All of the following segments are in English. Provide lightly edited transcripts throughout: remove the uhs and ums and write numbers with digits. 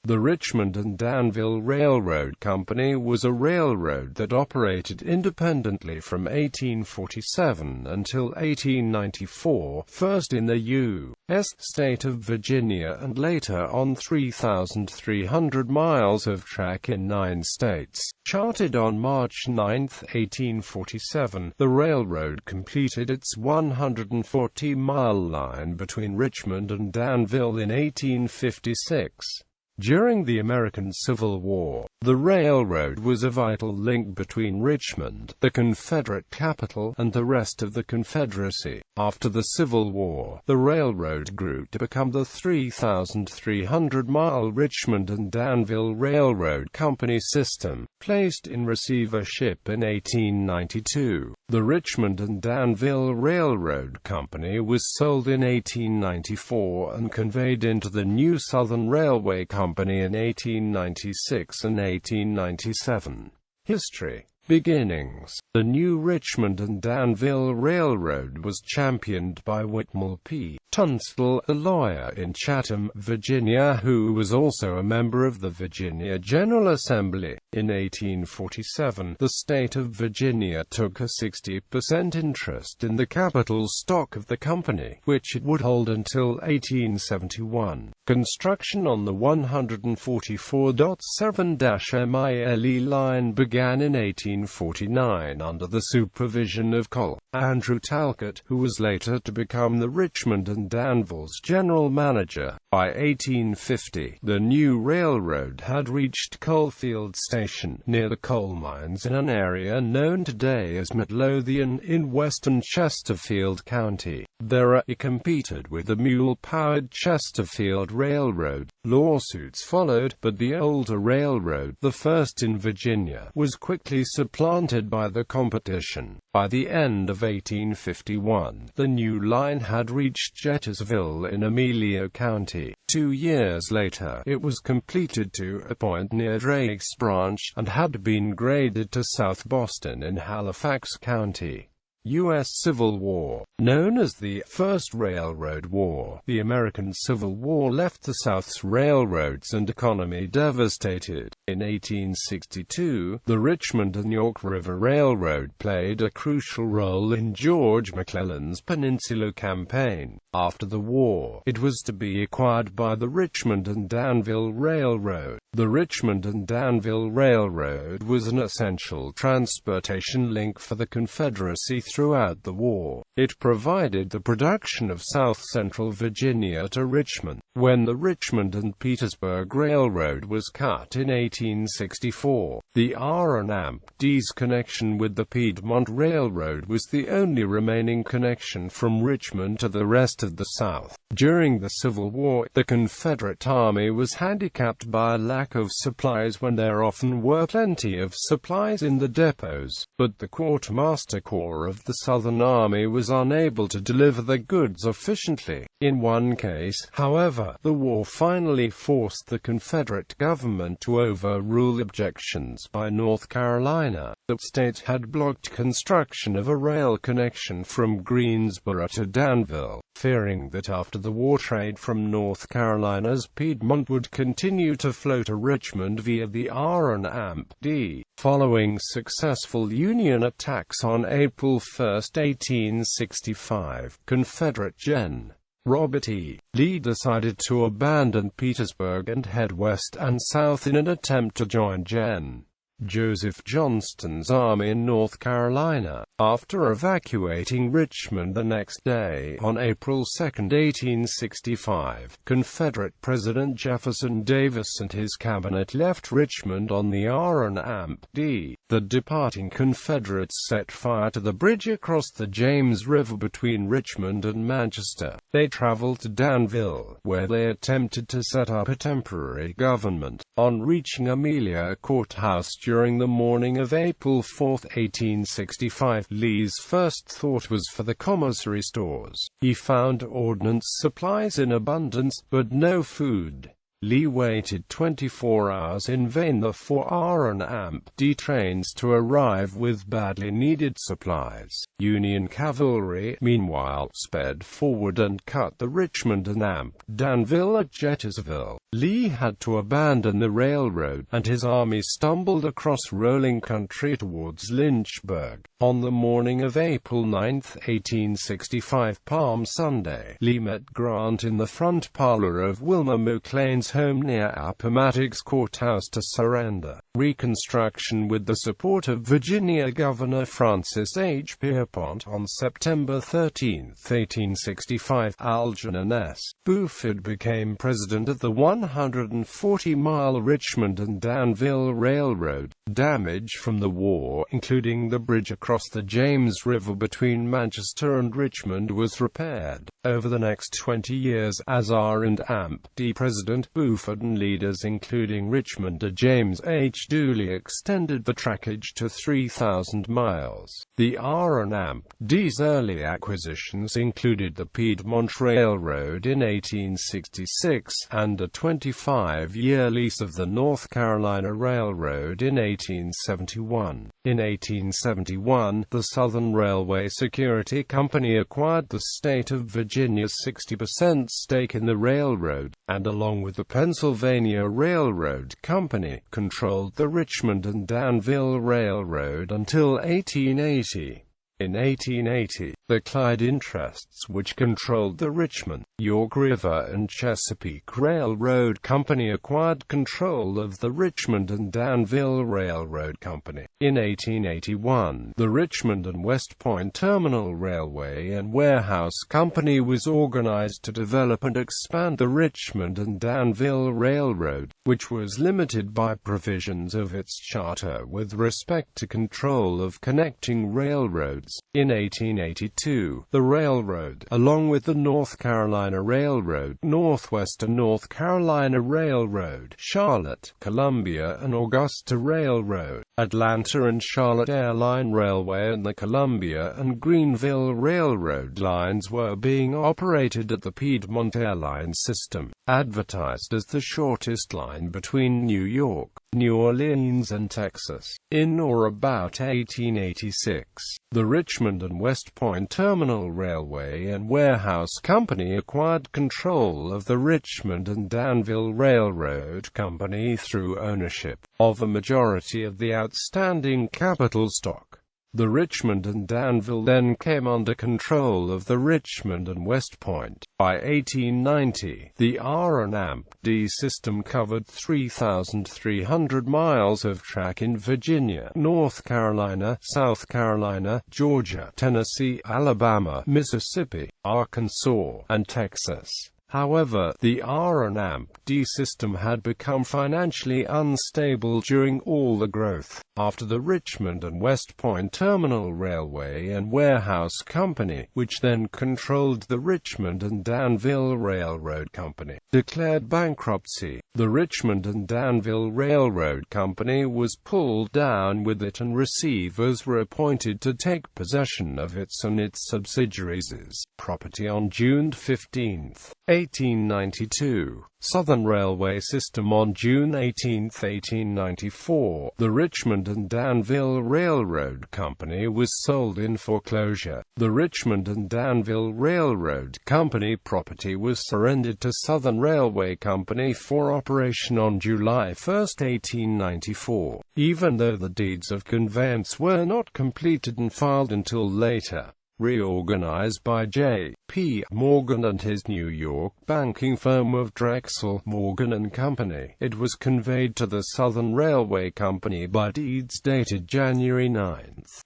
The Richmond and Danville Railroad Company was a railroad that operated independently from 1847 until 1894, first in the U.S. state of Virginia and later on 3,300 miles of track in 9 states. Chartered on March 9, 1847, the railroad completed its 140-mile line between Richmond and Danville in 1856. During the American Civil War, the railroad was a vital link between Richmond, the Confederate capital, and the rest of the Confederacy. After the Civil War, the railroad grew to become the 3,300-mile Richmond and Danville Railroad Company system, placed in receivership in 1892. The Richmond and Danville Railroad Company was sold in 1894 and conveyed into the New Southern Railway Company in 1896 and 1897. History. Beginnings. The new Richmond and Danville Railroad was championed by Whitmore P. Tunstall, a lawyer in Chatham, Virginia, who was also a member of the Virginia General Assembly. In 1847, the state of Virginia took a 60% interest in the capital stock of the company, which it would hold until 1871. Construction on the 144.7-mile line began in 1849 under the supervision of Col. Andrew Talcott, who was later to become the Richmond and Danville's general manager. By 1850, the new railroad had reached Coalfield Station, near the coal mines in an area known today as Midlothian in western Chesterfield County. There it competed with the mule-powered Chesterfield Railroad. Lawsuits followed, but the older railroad, the first in Virginia, was quickly supplanted by the competition. By the end of 1851, the new line had reached Jetersville in Amelia County. 2 years later, it was completed to a point near Drake's Branch, and had been graded to South Boston in Halifax County. U.S. Civil War. Known as the First Railroad War, the American Civil War left the South's railroads and economy devastated. In 1862, the Richmond and York River Railroad played a crucial role in George McClellan's Peninsula Campaign. After the war, it was to be acquired by the Richmond and Danville Railroad. The Richmond and Danville Railroad was an essential transportation link for the Confederacy throughout the war. It provided the production of south-central Virginia to Richmond. When the Richmond and Petersburg Railroad was cut in 1864, the R&D's connection with the Piedmont Railroad was the only remaining connection from Richmond to the rest of the South. During the Civil War, the Confederate Army was handicapped by a lack of supplies when there often were plenty of supplies in the depots, but the Quartermaster Corps of the Southern Army was unable to deliver the goods efficiently. In one case, however, the war finally forced the Confederate government to overrule objections by North Carolina. The state had blocked construction of a rail connection from Greensboro to Danville, fearing that after the war trade from North Carolina's Piedmont would continue to flow to Richmond via the R&D. Following successful Union attacks on April 1, 1865, Confederate Gen. Robert E. Lee decided to abandon Petersburg and head west and south in an attempt to join Gen. Joseph Johnston's army in North Carolina. After evacuating Richmond the next day, on April 2, 1865, Confederate President Jefferson Davis and his cabinet left Richmond on the R&D. The departing Confederates set fire to the bridge across the James River between Richmond and Manchester. They traveled to Danville, where they attempted to set up a temporary government. On reaching Amelia Courthouse during the morning of April 4, 1865, Lee's first thought was for the commissary stores. He found ordnance supplies in abundance, but no food. Lee waited 24 hours in vain for R&D trains to arrive with badly needed supplies. Union cavalry, meanwhile, sped forward and cut the Richmond and Danville at Jetersville. Lee had to abandon the railroad, and his army stumbled across rolling country towards Lynchburg. On the morning of April 9, 1865, Palm Sunday, Lee met Grant in the front parlor of Wilmer McLean's home near Appomattox Courthouse to surrender. Reconstruction with the support of Virginia Governor Francis H. Pierpont. On September 13, 1865, Algernon S. Buford became president of the 140-mile Richmond and Danville Railroad. Damage from the war, including the bridge across the James River between Manchester and Richmond, was repaired. Over the next 20 years, as R&D president, Buford and leaders including Richmond James H. Dooley extended the trackage to 3,000 miles. The R&D's early acquisitions included the Piedmont Railroad in 1866, and a 25-year lease of the North Carolina Railroad in 1871. In 1871, the Southern Railway Security Company acquired the state of Virginia's 60% stake in the railroad, and along with the Pennsylvania Railroad Company, controlled the Richmond and Danville Railroad until 1880. In 1880, the Clyde interests, which controlled the Richmond, York River and Chesapeake Railroad Company, acquired control of the Richmond and Danville Railroad Company. In 1881, the Richmond and West Point Terminal Railway and Warehouse Company was organized to develop and expand the Richmond and Danville Railroad, which was limited by provisions of its charter with respect to control of connecting railroads. In 1882, the railroad, along with the North Carolina Railroad, Northwestern North Carolina Railroad, Charlotte, Columbia and Augusta Railroad, Atlanta and Charlotte Airline Railway and the Columbia and Greenville Railroad lines were being operated at the Piedmont Airline system, advertised as the shortest line between New York, New Orleans and Texas. In or about 1886, the Richmond and West Point Terminal Railway and Warehouse Company acquired control of the Richmond and Danville Railroad Company through ownership of a majority of the outstanding capital stock. The Richmond and Danville then came under control of the Richmond and West Point. By 1890, the R&D system covered 3,300 miles of track in Virginia, North Carolina, South Carolina, Georgia, Tennessee, Alabama, Mississippi, Arkansas, and Texas. However, the R&D system had become financially unstable during all the growth. After the Richmond and West Point Terminal Railway and Warehouse Company, which then controlled the Richmond and Danville Railroad Company, declared bankruptcy, the Richmond and Danville Railroad Company was pulled down with it, and receivers were appointed to take possession of its and its subsidiaries' property on June 15, 1892. Southern Railway System. On June 18, 1894, the Richmond and Danville Railroad Company was sold in foreclosure. The Richmond and Danville Railroad Company property was surrendered to Southern Railway Company for operation on July 1, 1894, even though the deeds of conveyance were not completed and filed until later. Reorganized by J.P. Morgan and his New York banking firm of Drexel, Morgan & Company, it was conveyed to the Southern Railway Company by deeds dated January 9,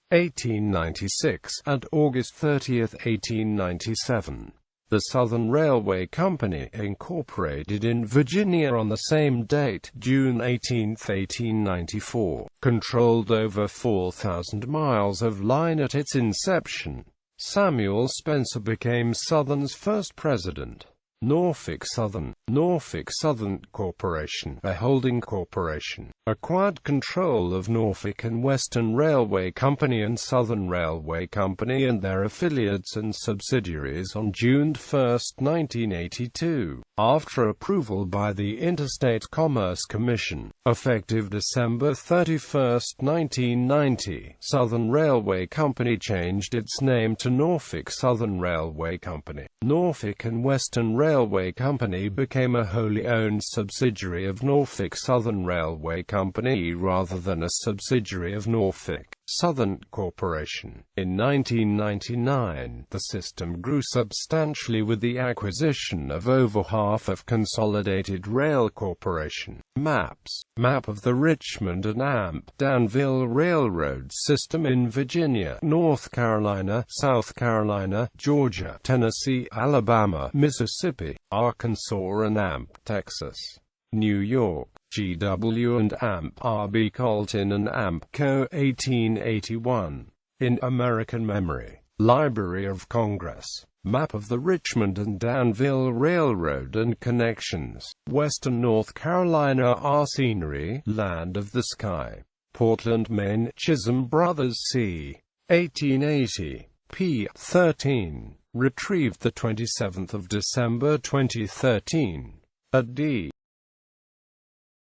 1896, and August 30, 1897. The Southern Railway Company, incorporated in Virginia on the same date, June 18, 1894, controlled over 4,000 miles of line at its inception. Samuel Spencer became Southern's first president. Norfolk Southern. Norfolk Southern Corporation, a holding corporation, acquired control of Norfolk and Western Railway Company and Southern Railway Company and their affiliates and subsidiaries on June 1, 1982, after approval by the Interstate Commerce Commission. Effective December 31, 1990, Southern Railway Company changed its name to Norfolk Southern Railway Company. Norfolk and Western Railway Company became a wholly owned subsidiary of Norfolk Southern Railway Company rather than a subsidiary of Norfolk Southern Corporation. In 1999, the system grew substantially with the acquisition of over half of Consolidated Rail Corporation. Maps. Map of the Richmond and Danville Railroad system in Virginia, North Carolina, South Carolina, Georgia, Tennessee, Alabama, Mississippi, Arkansas and Texas. New York. G.W. and R.B. Colton and Co. 1881. In American Memory. Library of Congress. Map of the Richmond and Danville Railroad and connections. Western North Carolina. Scenery, Land of the Sky. Portland, Maine. Chisholm Brothers c. 1880. p. 13. Retrieved 27 December 2013. At D.